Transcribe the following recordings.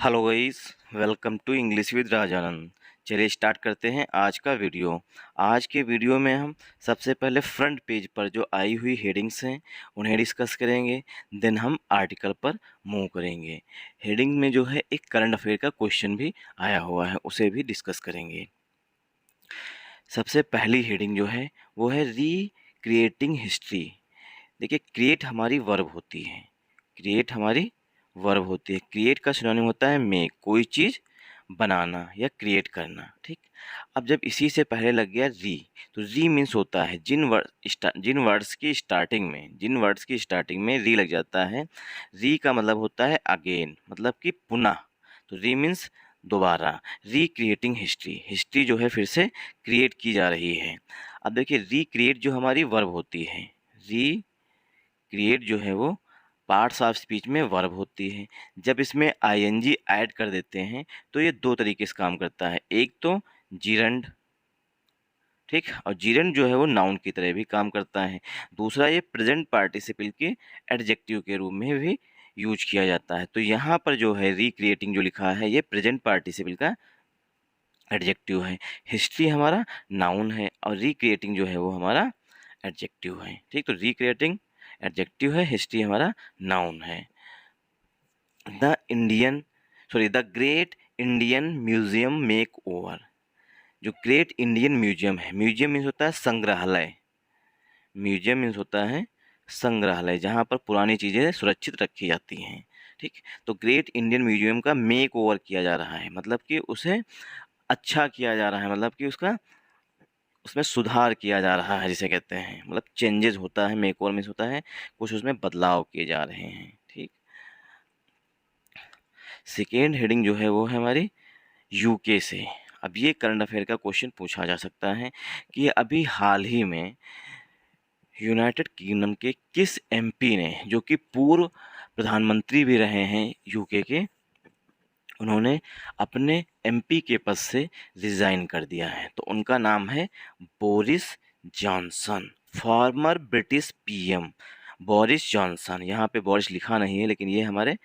Hello guys, welcome to English with Rajanand. चलिए start करते हैं आज का वीडियो। आज के वीडियो में हम सबसे पहले फ्रंट पेज पर जो आई हुई हेडिंग्स हैं उन्हें डिस्कस करेंगे। देन हम आर्टिकल पर मूव करेंगे। हेडिंग में जो है एक करंट अफेयर का क्वेश्चन भी आया हुआ है, उसे भी डिस्कस करेंगे। सबसे पहली हेडिंग जो है वो है रीक्रिएटिंग हिस्ट्री। देखिए, क्रिएट हमारी वर्ब होती है, क्रिएट हमारी वर्ब होती है। क्रिएट का सिनोनिम होता है मेक, कोई चीज़ बनाना या क्रिएट करना। ठीक, अब जब इसी से पहले लग गया री, तो री मीन्स होता है जिन वर्ड्स की स्टार्टिंग में री लग जाता है। री का मतलब होता है अगेन, मतलब कि पुनः। तो री मीन्स दोबारा। रिक्रिएटिंग हिस्ट्री, हिस्ट्री जो है फिर से क्रिएट की जा रही है। अब देखिए, रिक्रिएट जो हमारी वर्ब होती है, री क्रिएट जो है वो पार्ट्स ऑफ स्पीच में वर्ब होती है। जब इसमें आईएनजी ऐड कर देते हैं तो ये दो तरीके से काम करता है। एक तो जीरंड, ठीक, और जीरंड जो है वो नाउन की तरह भी काम करता है। दूसरा, ये प्रेजेंट पार्टिसिपल के एडजेक्टिव के रूप में भी यूज किया जाता है। तो यहाँ पर जो है रिक्रिएटिंग जो लिखा है ये प्रेजेंट पार्टिसिपल का एडजेक्टिव है। हिस्ट्री हमारा नाउन है और रिक्रिएटिंग जो है वो हमारा एडजेक्टिव है। ठीक, तो रिक्रिएटिंग एडजेक्टिव है, हिस्ट्री हमारा नाउन है। The great Indian museum make over. जो ग्रेट इंडियन म्यूजियम है, म्यूजियम मीन्स होता है संग्रहालय, म्यूजियम मीन्स होता है संग्रहालय जहाँ पर पुरानी चीज़ें सुरक्षित रखी जाती हैं। ठीक, तो ग्रेट इंडियन म्यूजियम का मेक ओवर किया जा रहा है, मतलब कि उसे अच्छा किया जा रहा है, मतलब कि उसमें सुधार किया जा रहा है, जिसे कहते हैं मतलब चेंजेस होता है। मेक ओवर मीन्स होता है कुछ उसमें बदलाव किए जा रहे हैं। ठीक, सेकेंड हेडिंग जो है वो है हमारी यूके से। अब ये करंट अफेयर का क्वेश्चन पूछा जा सकता है कि अभी हाल ही में यूनाइटेड किंगडम के किस एमपी ने, जो कि पूर्व प्रधानमंत्री भी रहे हैं यूके के, उन्होंने अपने एमपी के पद से रिजाइन कर दिया है। तो उनका नाम है Boris Johnson, farmer British PM Boris Johnson. यहाँ पे बोरिस लिखा नहीं है, लेकिन ये हमारे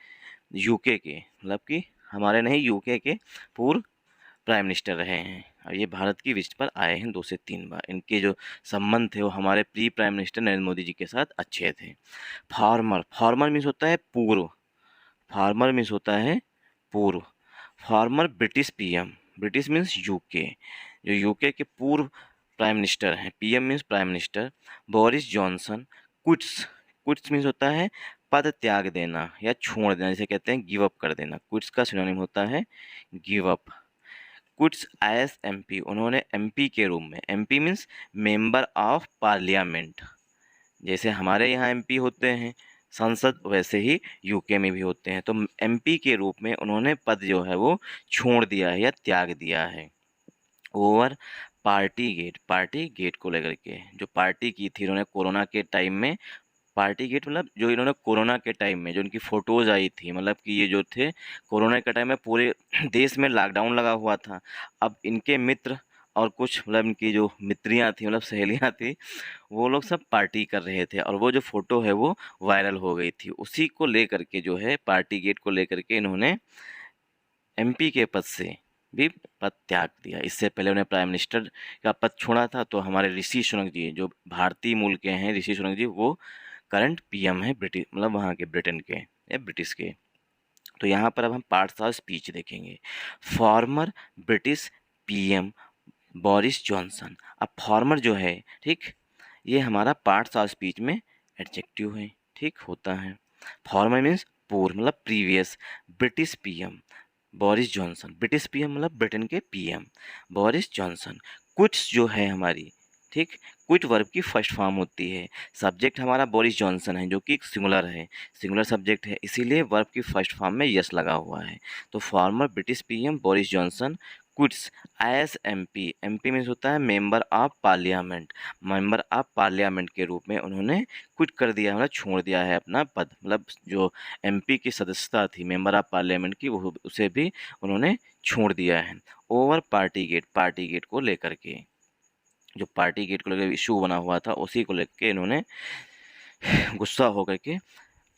यूके के, मतलब कि हमारे नहीं, यूके के पूर्व प्राइम मिनिस्टर रहे हैं और ये भारत की विजिट पर आए हैं 2 से 3 बार। इनके जो संबंध थे वो हमारे pre prime minister Narendra Modi ji के साथ अच्छे थे। फार्मर, फार्मर मीन्स होता है पूर्व, फार्मर मीन्स होता है पूर्व। Farmer British PM, British means UK, जो यूके के पूर्व प्राइम मिनिस्टर हैं। PM means prime minister Boris Johnson. Quits, quits means होता है पद त्याग देना या छोड़ देना, जिसे कहते हैं गिव अप कर देना। क्विट्स का सिनोनिम होता है give up. Quits as MP, उन्होंने एमपी के रूप में, MP means member of parliament, जैसे हमारे यहाँ एमपी होते हैं संसद, वैसे ही यूके में भी होते हैं। तो एमपी के रूप में उन्होंने पद जो है वो छोड़ दिया है या त्याग दिया है। Over party get, party get को लेकर के जो पार्टी की थी इन्होंने कोरोना के टाइम में, पार्टी गेट मतलब जो इन्होंने कोरोना के टाइम में जो इनकी फ़ोटोज़ आई थी, मतलब कि ये जो थे कोरोना के टाइम में पूरे देश में लॉकडाउन लगा हुआ था। अब इनके मित्र और कुछ मतलब इनकी जो मित्रियाँ थी, मतलब सहेलियाँ थी, वो लोग सब पार्टी कर रहे थे और वो जो फ़ोटो है वो वायरल हो गई थी। उसी को लेकर के जो है पार्टी गेट को लेकर के इन्होंने एमपी के पद से भी पद त्याग दिया। इससे पहले उन्हें प्राइम मिनिस्टर का पद छोड़ा था। तो हमारे ऋषि सुनक जी, जो भारतीय मूल के हैं ऋषि सुनक जी, वो करंट पीएम है ब्रिटिश, मतलब वहाँ के ब्रिटेन के या ब्रिटिश के। तो यहाँ पर अब हम पार्ट्स ऑफ स्पीच देखेंगे। Farmer British PM Boris Johnson. अब फॉर्मर जो है, ठीक, ये हमारा पार्ट्स ऑफ स्पीच में एडजेक्टिव है, ठीक होता है। फॉर्मर मीन्स पूर्व, मतलब previous. British PM Boris Johnson, British PM मतलब ब्रिटेन के पीएम बोरिस जॉनसन। क्विट्स जो है हमारी, ठीक, क्विट वर्ब की फर्स्ट फॉर्म होती है। सब्जेक्ट हमारा बोरिस जॉनसन है, जो कि सिंगुलर है, सिंगुलर सब्जेक्ट है, इसीलिए वर्ब की फर्स्ट फॉर्म में यस लगा हुआ है। तो former British PM Boris Johnson quits as MP, MP means होता है member of parliament, member of parliament के रूप में उन्होंने क्विट कर दिया, मतलब छोड़ दिया है अपना पद, मतलब जो एमपी की सदस्यता थी मेंबर ऑफ पार्लियामेंट की, वो उसे भी उन्होंने छोड़ दिया है। Over party get, party get को लेकर के, जो पार्टी गेट को लेकर इशू बना हुआ था उसी को लेकर के इन्होंने गुस्सा होकर के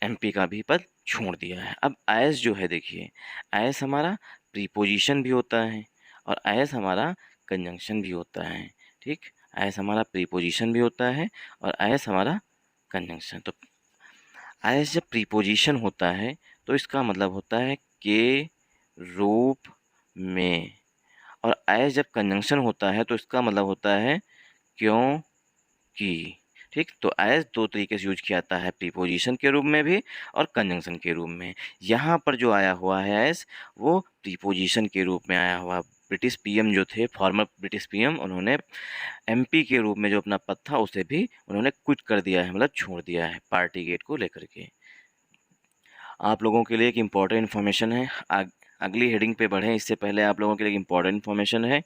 एमपी का भी पद छोड़ दिया है। अब एज जो है देखिए, एज हमारा प्रीपोजिशन भी होता है और एज हमारा कंजंक्शन भी होता है। ठीक, एज हमारा प्रीपोजिशन भी होता है और एज हमारा कंजंक्शन। तो एज जब प्रीपोजिशन होता है तो इसका मतलब होता है के रूप में, और एज जब कंजंक्शन होता है तो इसका मतलब होता है क्यों की। ठीक, तो एज दो तरीके से यूज किया जाता है, प्रीपोजिशन के रूप में भी और कंजंक्शन के रूप में। यहाँ पर जो आया हुआ है एज, वो प्रीपोजिशन के रूप में आया हुआ। ब्रिटिश पीएम जो थे, फॉर्मर ब्रिटिश पीएम, उन्होंने एमपी के रूप में जो अपना पद था उसे भी उन्होंने क्विट कर दिया है, मतलब छोड़ दिया है पार्टी गेट को लेकर के। आप लोगों के लिए एक इम्पॉर्टेंट इन्फॉर्मेशन है, अगली हेडिंग पे बढ़ें इससे पहले आप लोगों के लिए इम्पॉर्टेंट इन्फॉर्मेशन है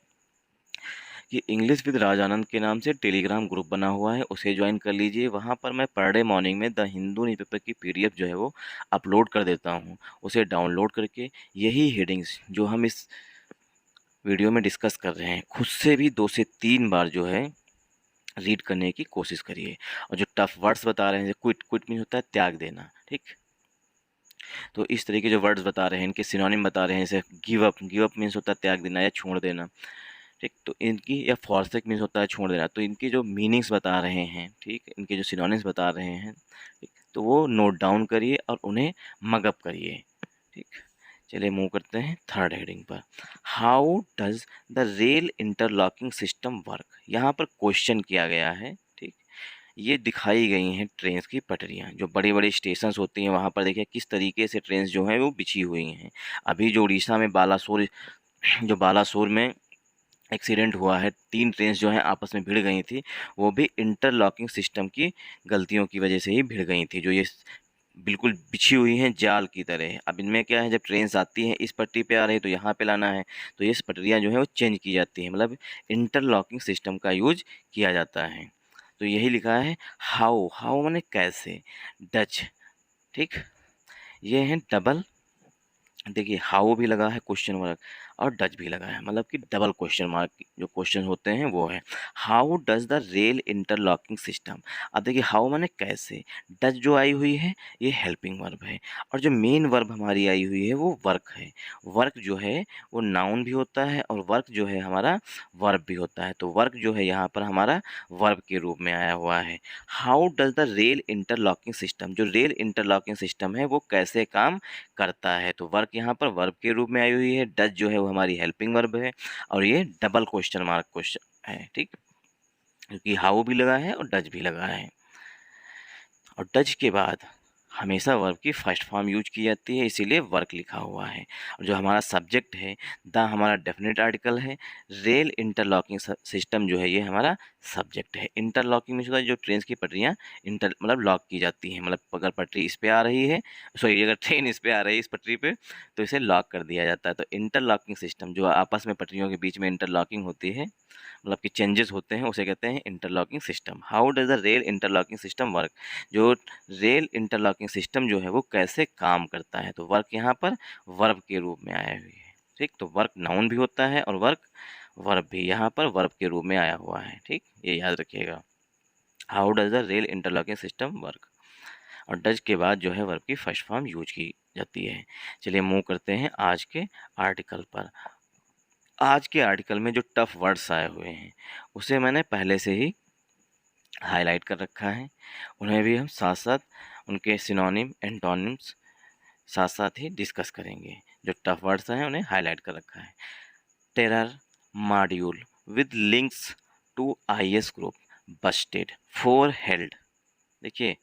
कि इंग्लिश विद राजानंद के नाम से टेलीग्राम ग्रुप बना हुआ है, उसे ज्वाइन कर लीजिए। वहाँ पर मैं पर डे मॉर्निंग में द हिंदू न्यूज़पेपर की पीडीएफ जो है वो अपलोड कर देता हूँ। उसे डाउनलोड करके यही हेडिंग्स जो हम इस वीडियो में डिस्कस कर रहे हैं, खुद से भी 2 से 3 बार जो है रीड करने की कोशिश करिए। और जो टफ वर्ड्स बता रहे हैं, क्विट, क्विट मीन होता है त्याग देना। ठीक, तो इस तरह के जो वर्ड्स बता रहे हैं इनके सिनोनिम बता रहे हैं, जैसे give up, give up means होता है त्याग देना या छोड़ देना। ठीक, तो इनकी, या फॉरसेक मीन्स होता है छोड़ देना, तो इनकी जो मीनिंग्स बता रहे हैं, ठीक, इनके जो सिनोनिम्स बता रहे हैं, ठीक, तो वो नोट डाउन करिए और उन्हें मगअप करिए। ठीक, चलिए मूव करते हैं थर्ड हेडिंग पर। How does the rail interlocking system work. यहाँ पर क्वेश्चन किया गया है। ठीक, ये दिखाई गई हैं ट्रेन की पटरियाँ, जो बड़ी बड़ी स्टेशन होती हैं वहाँ पर देखिए किस तरीके से ट्रेन जो हैं वो बिछी हुई हैं। अभी जो उड़ीसा में बालासोर, जो बालासोर में एक्सीडेंट हुआ है, 3 ट्रेन जो हैं आपस में भिड़ गई थी, वो भी इंटरलॉकिंग सिस्टम की गलतियों की वजह से ही भिड़ गई थी, जो ये बिल्कुल बिछी हुई हैं जाल की तरह। अब इनमें क्या है, जब ट्रेन आती हैं इस पटरी पे आ रही है तो यहाँ पे लाना है, तो ये पटरियाँ जो हैं वो चेंज की जाती हैं, मतलब इंटरलॉकिंग सिस्टम का यूज किया जाता है। तो यही लिखा है हाउ, हाउ माने कैसे, डच। ठीक, ये है डबल, देखिए हाउ भी लगा है क्वेश्चन मार्क और डच भी लगा है, मतलब कि डबल क्वेश्चन मार्क जो क्वेश्चन होते हैं वो है how does the rail interlocking system. अब देखिए हाउ माने कैसे, डच जो आई हुई है ये हेल्पिंग वर्ब है, और जो मेन वर्ब हमारी आई हुई है वो वर्क है। वर्क जो है वो नाउन भी होता है और वर्क जो है हमारा वर्ब भी होता है, तो वर्क जो है यहाँ पर हमारा वर्ब के रूप में आया हुआ है। How does the rail interlocking system, जो रेल इंटरलॉकिंग सिस्टम है वो कैसे काम करता है, तो वर्क यहाँ पर वर्ब के रूप में आई हुई है, डज जो है वो हमारी हेल्पिंग वर्ब है, और ये डबल क्वेश्चन मार्क क्वेश्चन है। ठीक, क्योंकि हाउ भी लगा है और डज भी लगा है, और डज के बाद हमेशा वर्ब की फर्स्ट फॉर्म यूज की जाती है, इसीलिए वर्क लिखा हुआ है। और जो हमारा सब्जेक्ट है, द हमारा डेफिनेट आर्टिकल है, रेल इंटरलॉकिंग सिस्टम जो है ये हमारा सब्जेक्ट है। इंटरलॉकिंग में होता है जो ट्रेन की पटरियाँ इंटर मतलब लॉक की जाती हैं, मतलब अगर पटरी इस पे आ रही है, सॉरी अगर ट्रेन इस पे आ रही है इस पटरी पे, तो इसे लॉक कर दिया जाता है। तो इंटरलॉकिंग सिस्टम जो आपस में पटरियों के बीच में इंटरलॉकिंग होती है, मतलब कि चेंजेस होते हैं, उसे कहते हैं interlocking system. How does the rail interlocking system work, जो रेल इंटरलॉकिंग सिस्टम जो है वो कैसे काम करता है, तो वर्क यहाँ पर वर्ब के रूप में आया हुई है। ठीक, तो वर्क नाउन भी होता है और वर्क वर्ब भी यहाँ पर वर्ब के रूप में आया हुआ है। ठीक, ये याद रखिएगा, how does the rail interlocking system work, और डज के बाद जो है वर्ब की फर्स्ट फॉर्म यूज की जाती है। चलिए मूव करते हैं आज के आर्टिकल पर। आज के आर्टिकल में जो टफ वर्ड्स आए हुए हैं उसे मैंने पहले से ही हाईलाइट कर रखा है, उन्हें भी हम साथ साथ उनके सिनोनिम एंटोनिम्स साथ साथ ही डिस्कस करेंगे। जो टफ वर्ड्स हैं उन्हें हाईलाइट कर रखा है। Terror module with links to IS group busted four held. देखिए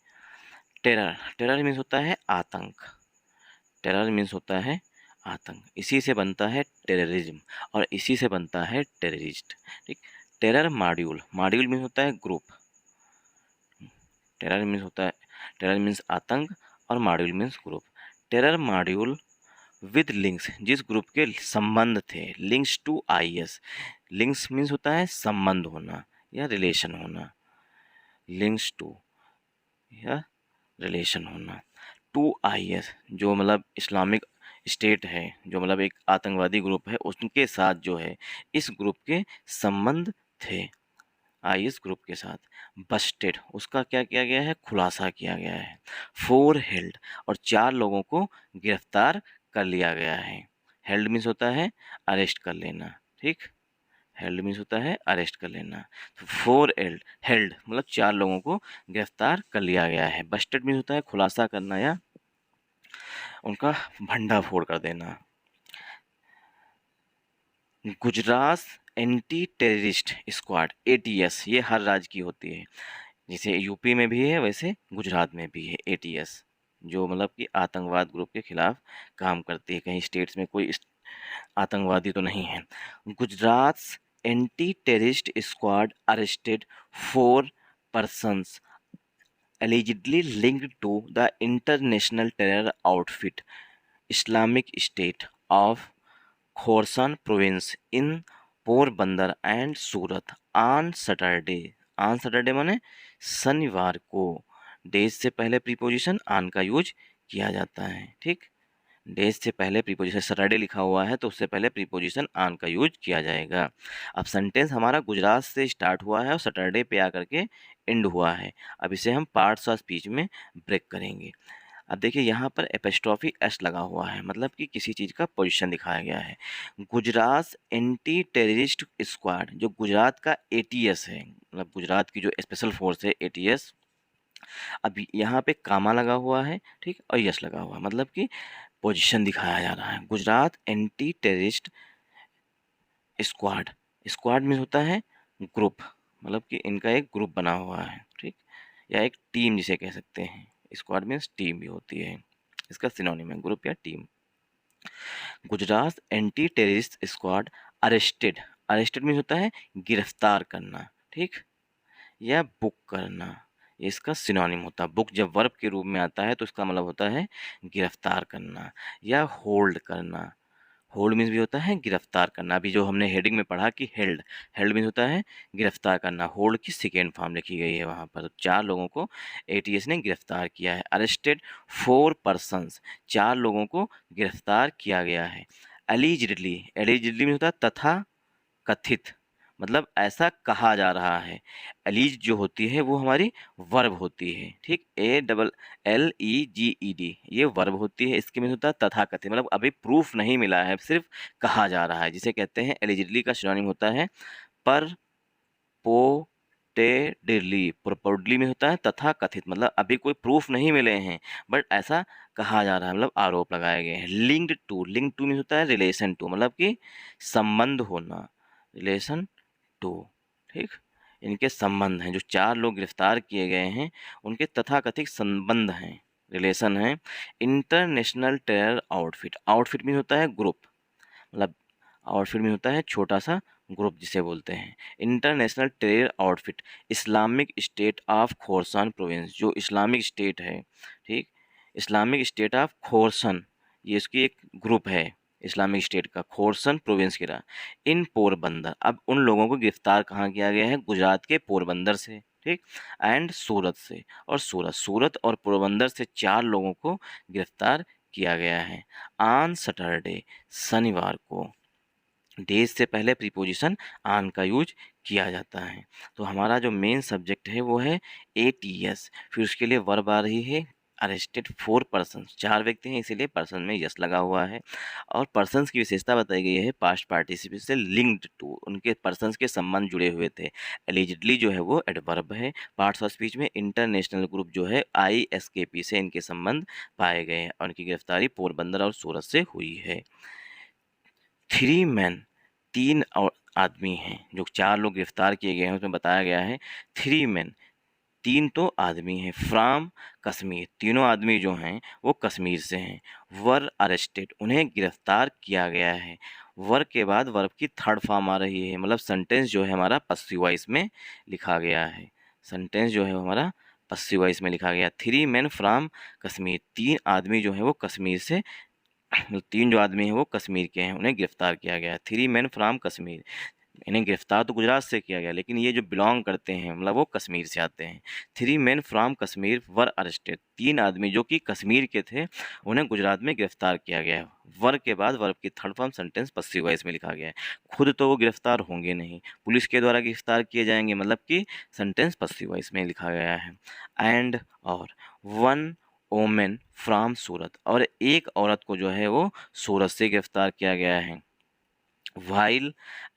टेरर, टेरर मीन्स होता है आतंक, टेरर मीन्स होता है आतंक, इसी से बनता है टेररिज्म और इसी से बनता है टेररिस्ट। ठीक, टेरर मॉड्यूल, मॉड्यूल मीन्स होता है ग्रुप, टेरर मीन्स होता है, टेरर मीन्स आतंक और module means group. Terror module with links, जिस ग्रुप के संबंध थे, links to IS, links means होता है संबंध होना या रिलेशन होना, लिंक्स टू या रिलेशन होना, टू आईएस जो मतलब इस्लामिक स्टेट है, जो मतलब एक आतंकवादी ग्रुप है, उनके साथ जो है इस ग्रुप के संबंध थे। आईएस ग्रुप के साथ। बस्टेड, उसका क्या किया गया है, खुलासा किया गया है। 4 हेल्ड, और 4 लोगों को गिरफ्तार कर लिया गया है। हेल्ड मीन्स होता है अरेस्ट कर लेना, ठीक। हेल्ड मीन्स होता है अरेस्ट कर लेना। तो 4 हेल्ड, हेल्ड मतलब 4 लोगों को गिरफ्तार कर लिया गया है। बस्टेड मीन्स होता है खुलासा करना या उनका भंडाफोड़ कर देना। Gujarat anti terrorist squad, ATS, ये हर राज्य की होती है। जैसे यूपी में भी है वैसे गुजरात में भी है एटीएस, जो मतलब कि आतंकवाद ग्रुप के खिलाफ काम करती है। कहीं स्टेट्स में कोई आतंकवादी तो नहीं है। Gujarat anti terrorist squad arrested 4 persons allegedly linked to the international terror outfit Islamic State of Khorasan province in Porbandar and Surat on Saturday. On Saturday माने शनिवार को। डेज से पहले प्रीपोजिशन ऑन का यूज किया जाता है, ठीक। डेज से पहले प्रीपोजिशन, सैटरडे लिखा हुआ है तो उससे पहले प्रीपोजिशन ऑन का यूज किया जाएगा। अब सेंटेंस हमारा गुजरात से स्टार्ट हुआ है और सैटरडे पे आकर के एंड हुआ है। अब इसे हम पार्ट्स ऑफ स्पीच में ब्रेक करेंगे। अब देखिए यहाँ पर एपिस्ट्रॉफी एस लगा हुआ है, मतलब कि किसी चीज़ का पोजीशन दिखाया गया है। गुजरात एंटी टेररिस्ट स्क्वाड, जो गुजरात का एटीएस है, मतलब गुजरात की जो स्पेशल फोर्स है एटीएस। अब यहाँ पे कामा लगा हुआ है, ठीक, और यस लगा हुआ है, मतलब कि पोजीशन दिखाया जा रहा है। Gujarat anti terrorist squad, squad में होता है ग्रुप, मतलब कि इनका एक ग्रुप बना हुआ है, ठीक, या एक टीम जिसे कह सकते हैं। स्क्वाड मीन्स टीम भी होती है, इसका सिनोनिम है ग्रुप या team. Gujarat anti terrorist squad arrested, arrested means होता है गिरफ्तार करना, ठीक, या बुक करना, ये इसका सिनोनिम होता है। बुक जब वर्ब के रूप में आता है तो इसका मतलब होता है गिरफ्तार करना या होल्ड करना। होल्ड मीन्स भी होता है गिरफ्तार करना। अभी जो हमने हेडिंग में पढ़ा कि हेल्ड, हेल्ड मीन्स होता है गिरफ्तार करना। होल्ड की सेकेंड फॉर्म लिखी गई है वहाँ पर। तो 4 लोगों को एटीएस ने गिरफ्तार किया है। अरेस्टेड 4 persons, 4 लोगों को गिरफ्तार किया गया है। एलिजिडली, एलिजिडली मीन्स होता है तथा कथित, मतलब ऐसा कहा जा रहा है। एलीज जो होती है वो हमारी वर्ब होती है, ठीक, ALLEGED, ये वर्ब होती है। इसके में होता है तथाकथित, मतलब अभी प्रूफ नहीं मिला है, सिर्फ कहा जा रहा है, जिसे कहते हैं एलिजिडली का सिनोनिम होता है परपोटेडली। परपोटेडली में होता है तथा कथित, मतलब अभी कोई प्रूफ नहीं मिले हैं बट ऐसा कहा जा रहा है, मतलब आरोप लगाए गए हैं। लिंक्ड टू, लिंक टू में होता है रिलेशन टू, मतलब कि संबंध होना, रिलेशन टू, ठीक। इनके संबंध हैं, जो 4 लोग गिरफ्तार किए गए हैं उनके तथाकथित संबंध हैं, रिलेशन हैं। इंटरनेशनल टेरर आउटफिट, आउटफिट में होता है ग्रुप, मतलब आउटफिट में होता है छोटा सा ग्रुप जिसे बोलते हैं। International terror outfit Islamic State of Khorasan province, जो इस्लामिक स्टेट है, ठीक, इस्लामिक स्टेट ऑफ खोरसन, ये इसकी एक ग्रुप है इस्लामिक स्टेट का, खोरसन प्रोविंस की इन पोरबंदर। अब उन लोगों को गिरफ्तार कहाँ किया गया है, गुजरात के पोरबंदर से, ठीक, एंड सूरत से, और सूरत और पोरबंदर से 4 लोगों को गिरफ्तार किया गया है। ऑन सैटरडे, शनिवार को। डेज से पहले प्रीपोजिशन ऑन का यूज किया जाता है। तो हमारा जो मेन सब्जेक्ट है वो है एटीएस। फिर उसके लिए वर्ब आ रही है अरेस्टेड 4 persons, 4 व्यक्ति हैं इसीलिए पर्सन में यस लगा हुआ है। और पर्सन्स की विशेषता बताई गई है पास्ट पार्टिसिपल से लिंक्ड टू, उनके पर्सन्स के संबंध जुड़े हुए थे। एलिजिडली जो है वो एडवर्ब है। पार्ट्स ऑफ स्पीच में इंटरनेशनल ग्रुप जो है ISKP से इनके संबंध पाए गए हैं और उनकी गिरफ्तारी पोरबंदर और सूरत से हुई है। 3 men, 3 आदमी हैं, जो 4 लोग गिरफ्तार किए गए हैं उसमें बताया गया है 3 men, 3 तो आदमी हैं, फ्रॉम कश्मीर, तीनों आदमी जो हैं वो कश्मीर से हैं। वर अरेस्टेड, उन्हें गिरफ्तार किया गया है। वर के बाद वर्ब की थर्ड फॉर्म आ रही है, मतलब सेंटेंस जो है हमारा पसिव वॉइस में लिखा गया है। सेंटेंस जो है हमारा पसिव वॉइस में लिखा गया। 3 men फ्रॉम कश्मीर, 3 आदमी जो है वो कश्मीर से, 3 जो आदमी हैं वो कश्मीर के हैं, उन्हें गिरफ्तार किया गया। 3 men फ्रॉम कश्मीर, इन्हें गिरफ्तार तो गुजरात से किया गया, लेकिन ये जो बिलोंग करते हैं मतलब वो कश्मीर से आते हैं। 3 main from Kashmir were arrested, 3 आदमी जो कि कश्मीर के थे उन्हें गुजरात में गिरफ्तार किया गया है। वर के बाद वर्ब की थर्ड फॉर्म सेंटेंस पस्सिव वॉइस में लिखा गया है। खुद तो वो गिरफ्तार होंगे नहीं, पुलिस के द्वारा गिरफ्तार किए जाएंगे, मतलब कि सेंटेंस पस्सिव वॉइस में लिखा गया है। एंड और वन ओमेन फ्रॉम सूरत, और एक औरत को जो है वो सूरत से गिरफ्तार किया गया है। while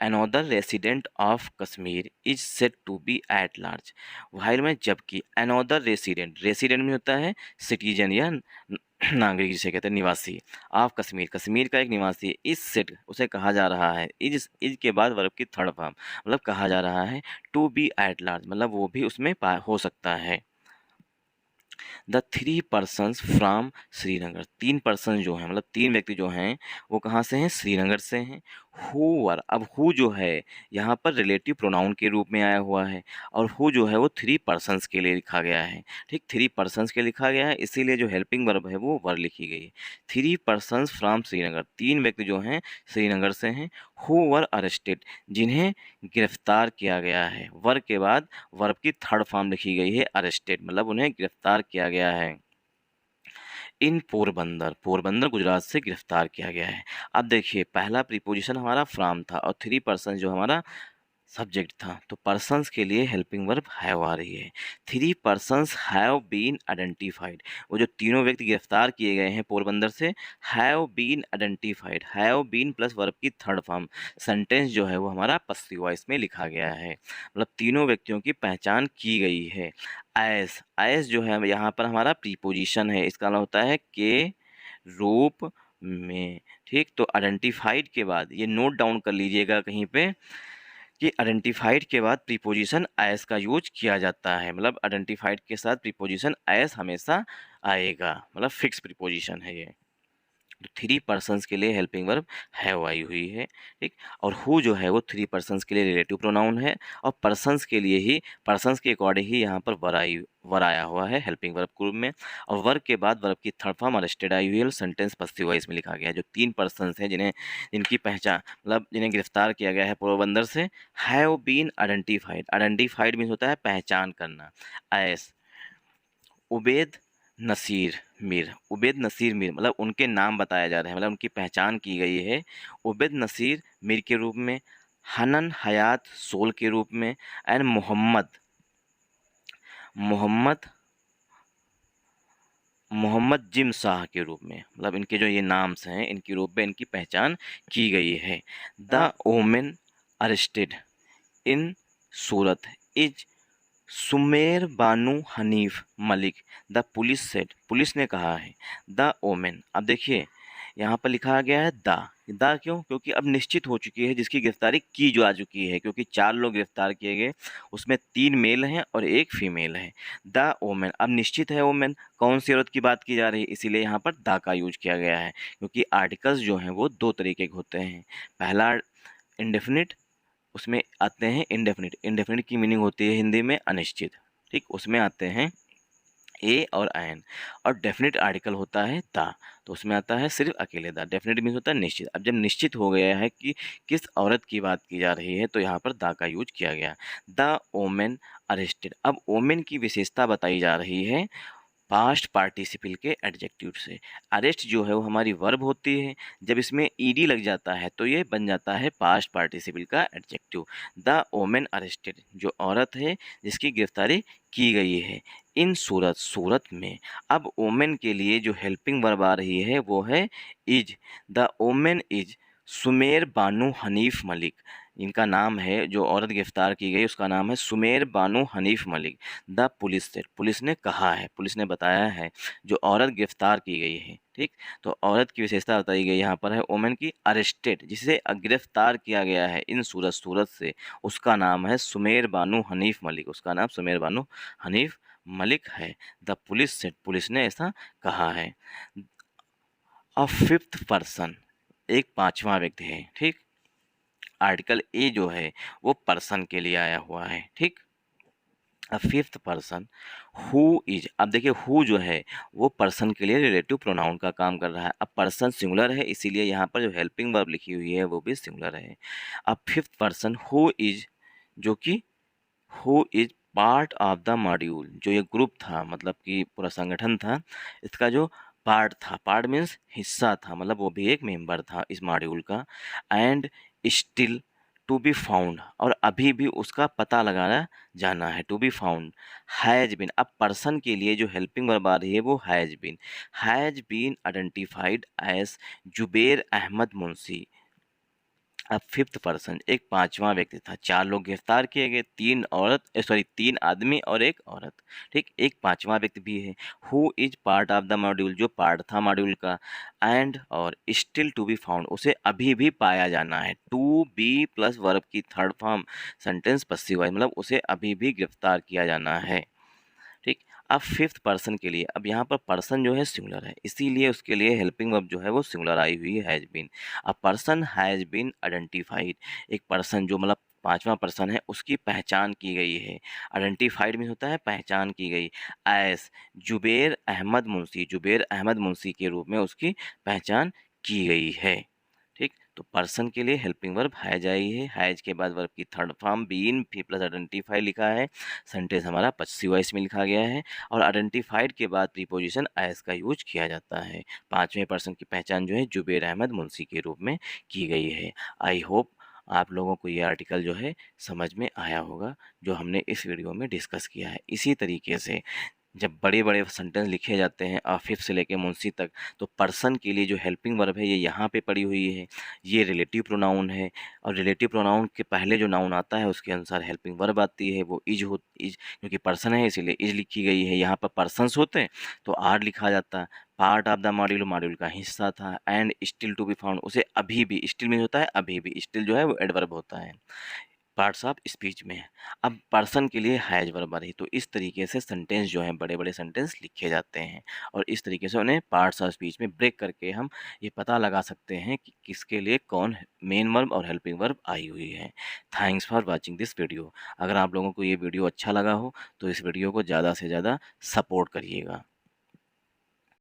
another resident of Kashmir is said to be at large। while में जबकि another resident में होता है सिटीजन या नागरिक जिसे कहते हैं निवासी। ऑफ कश्मीर, कश्मीर का एक निवासी। इस सेट उसे कहा जा रहा है, इज के बाद वर्ब की थर्ड फॉर्म, मतलब कहा जा रहा है टू बी एट लार्ज, मतलब वो भी उसमें हो सकता है। The 3 persons from Srinagar, 3 person जो हैं मतलब 3 व्यक्ति जो हैं वो कहाँ से हैं, श्रीनगर से हैं। हु वर, अब हु जो है यहाँ पर रिलेटिव प्रोनाउन के रूप में आया हुआ है, और हु जो है वो 3 पर्सन्स के लिए लिखा गया है। ठीक, 3 पर्सन्स के लिखा गया है, इसीलिए जो हेल्पिंग वर्ब है वो वर लिखी गई है। 3 पर्सन्स फ्रॉम श्रीनगर, 3 व्यक्ति जो हैं श्रीनगर से हैं। हु वर अरेस्टेड, जिन्हें गिरफ्तार किया गया है। वर के बाद वर्ब की थर्ड फॉर्म लिखी गई है अरेस्टेड, मतलब उन्हें गिरफ्तार किया गया है। इन पोरबंदर, पोरबंदर गुजरात से गिरफ्तार किया गया है। अब देखिए पहला प्रीपोजिशन हमारा फ्रॉम था और 3 पर्सन जो हमारा सब्जेक्ट था, तो पर्सन्स के लिए हेल्पिंग वर्ब हैव आ रही है। 3 पर्सन्स हैव बीन आइडेंटिफाइड, वो जो तीनों व्यक्ति गिरफ्तार किए गए हैं पोरबंदर से, have been identified, have been plus verb की थर्ड फॉर्म, सेंटेंस जो है वो हमारा पस्सिव वॉइस में लिखा गया है, मतलब तीनों व्यक्तियों की पहचान की गई है। एस, एस जो है यहाँ पर हमारा प्रीपोजिशन है, इसका मतलब होता है के रूप में। ठीक, तो आइडेंटिफाइड के बाद ये नोट डाउन कर लीजिएगा कहीं पे कि आइडेंटिफाइड के बाद प्रीपोजिशन एस का यूज किया जाता है, मतलब आइडेंटिफाइड के साथ प्रीपोजिशन एस हमेशा आएगा, मतलब फिक्स प्रीपोजिशन है ये। तो 3 पर्सन्स के लिए हेल्पिंग वर्ब हैव आई हुई है। ठीक, और हु जो है वो 3 पर्सन्स के लिए रिलेटिव प्रोनाउन है, और पर्सन्स के लिए ही, पर्सन्स के अकॉर्डिंग ही यहाँ पर वर आया हुआ है हेल्पिंग वर्ब के रूप में, और वर्ब के बाद वर्ब की थर्ड फॉर्म अरेस्टेड आई हुई है, सेंटेंस पस्सिव वॉइस में लिखा गया है। जो 3 पर्सन्स हैं जिनकी पहचान मतलब जिन्हें गिरफ्तार किया गया है पोरबंदर से, have been identified, identified means होता है पहचान करना। एस उबैद नसीर मीर, उबैद नसीर मीर मतलब उनके नाम बताया जा रहे हैं, मतलब उनकी पहचान की गई है उबैद नसीर मीर के रूप में, हनन हयात सोल के रूप में, एंड मोहम्मद मोहम्मद मोहम्मद जिम शाह के रूप में, मतलब इनके जो ये नाम्स हैं इनके रूप में इनकी पहचान की गई है। The woman arrested in Surat is Sumer Banu Hanif Malik, the police said, police ने कहा है। द ओमेन, अब देखिए यहाँ पर लिखा गया है द क्यों, क्योंकि अब निश्चित हो चुकी है जिसकी गिरफ्तारी की जो आ चुकी है, क्योंकि 4 लोग गिरफ्तार किए गए, उसमें 3 मेल हैं और 1 फीमेल है। द ओमेन, अब निश्चित है ओमेन कौन सी औरत की बात की जा रही है, इसीलिए यहाँ पर द का यूज किया गया है, क्योंकि आर्टिकल्स जो हैं वो 2 तरीके के होते हैं। पहला इंडेफिनिट, उसमें आते हैं इंडेफिनिट, इंडेफिनिट की मीनिंग होती है हिंदी में अनिश्चित। ठीक, उसमें आते हैं ए और एन, और डेफिनेट आर्टिकल होता है द, तो उसमें आता है सिर्फ अकेले द। डेफिनेट मीन्स होता है निश्चित। अब जब निश्चित हो गया है कि किस औरत की बात की जा रही है तो यहाँ पर द का यूज किया गया। द ओमेन अरेस्टेड, अब ओमेन की विशेषता बताई जा रही है पास्ट पार्टिसिपल के एडजेक्टिव से। अरेस्ट जो है वो हमारी वर्ब होती है, जब इसमें ईडी लग जाता है तो ये बन जाता है पास्ट पार्टिसिपल का एडजेक्टिव। द ओमेन अरेस्टेड, जो औरत है जिसकी गिरफ्तारी की गई है, इन सूरत, सूरत में। अब ओमेन के लिए जो हेल्पिंग वर्ब आ रही है वो है is. The woman is Sumer Banu Hanif Malik, इनका नाम है, जो औरत गिरफ्तार की गई उसका नाम है Sumer Banu Hanif Malik. The police said, police ने कहा है, पुलिस ने बताया है, जो औरत गिरफ्तार की गई है। ठीक, तो औरत की विशेषता बताई गई यहाँ पर है ओमेन की अरेस्टेड, जिसे गिरफ्तार किया गया है इन सूरत, सूरत से, उसका नाम है सुमेर बानू हनीफ मलिक, उसका नाम सुमेर बानू हनीफ मलिक है। द पुलिस सेड, पुलिस ने ऐसा कहा है। अ फिफ्थ पर्सन, एक पांचवा व्यक्ति है। ठीक, आर्टिकल ए जो है वो पर्सन के लिए आया हुआ है। ठीक, a fifth person who is. अब देखिए हु जो है वो पर्सन के लिए रिलेटिव प्रोनाउन का काम कर रहा है। अब पर्सन सिंगुलर है इसीलिए यहाँ पर जो हेल्पिंग वर्ब लिखी हुई है वो भी सिंगुलर है। अब फिफ्थ पर्सन हु इज, जो कि who is part of the module, जो ये ग्रुप था मतलब कि पूरा संगठन था, इसका जो पार्ट था, पार्ट मीन्स हिस्सा था, मतलब वो भी एक मेंबर था इस मॉड्यूल का। And still to be found, और अभी भी उसका पता लगाना जाना है, to B found. Has been, अब पर्सन के लिए जो हेल्पिंग वर्ब आ रही है वो has been identified as Zuber Ahmed Munshi. अब फिफ्थ पर्सन एक पांचवा व्यक्ति था, चार लोग गिरफ्तार किए गए, तीन औरत, सॉरी तीन आदमी और एक औरत, ठीक। एक पांचवा व्यक्ति भी है। Who is part of the module, जो पार्ट था मॉड्यूल का। एंड और स्टिल टू बी फाउंड, उसे अभी भी पाया जाना है। टू बी प्लस वर्ब की थर्ड फॉर्म सेंटेंस पस्सिव वॉइस, मतलब उसे अभी भी गिरफ्तार किया जाना है, ठीक। अब फिफ्थ पर्सन के लिए, अब यहाँ पर पर्सन जो है सिंगुलर है इसीलिए उसके लिए हेल्पिंग वर्ब जो है वो सिंगुलर आई हुई है, हैज बीन। अब पर्सन हैज बीन आइडेंटिफाइड, एक पर्सन जो मतलब पांचवा पर्सन है उसकी पहचान की गई है। आइडेंटिफाइड मीन होता है पहचान की गई। एस जुबेर अहमद मुंशी, जुबेर अहमद मुंशी के रूप में उसकी पहचान की गई है, ठीक। तो पर्सन के लिए हेल्पिंग वर्ब हैज आई है, हैज के बाद वर्ब की थर्ड फॉर्म बीन फिर प्लस आइडेंटिफाई लिखा है, सेंटेंस हमारा पश्चिम वॉइस में लिखा गया है। और आइडेंटिफाइड के बाद प्रीपोजिशन एज का यूज किया जाता है। पांचवें पर्सन की पहचान जो है जुबेर अहमद मुंशी के रूप में की गई है। आई होप आप लोगों को ये आर्टिकल जो है समझ में आया होगा जो हमने इस वीडियो में डिस्कस किया है। इसी तरीके से जब बड़े-बड़े सेंटेंस लिखे जाते हैं फिफ्थ से लेके मुंशी तक, तो पर्सन के लिए जो हेल्पिंग वर्ब है ये यहाँ पे पड़ी हुई है, ये रिलेटिव प्रोनाउन है। और रिलेटिव प्रोनाउन के पहले जो नाउन आता है उसके अनुसार हेल्पिंग वर्ब आती है, वो इज, क्योंकि पर्सन है इसीलिए इज लिखी गई है। यहाँ पर पर्सन्स होते तो आर लिखा जाता। Part of the module, module का हिस्सा था। एंड स्टिल टू बी फाउंड, उसे अभी भी, स्टिल मीन होता है अभी भी, स्टिल जो है वो एडवर्ब होता है, पार्ट्स ऑफ स्पीच में है। अब पर्सन के लिए हैज वर्ब आ रही, तो इस तरीके से सेंटेंस जो हैं बड़े-बड़े सेंटेंस लिखे जाते हैं और इस तरीके से उन्हें पार्ट्स ऑफ स्पीच में ब्रेक करके हम ये पता लगा सकते हैं कि किसके लिए कौन मेन वर्ब और हेल्पिंग वर्ब आई हुई है। Thanks for watching this video. अगर आप लोगों को ये वीडियो अच्छा लगा हो तो इस वीडियो को ज़्यादा से ज़्यादा सपोर्ट करिएगा।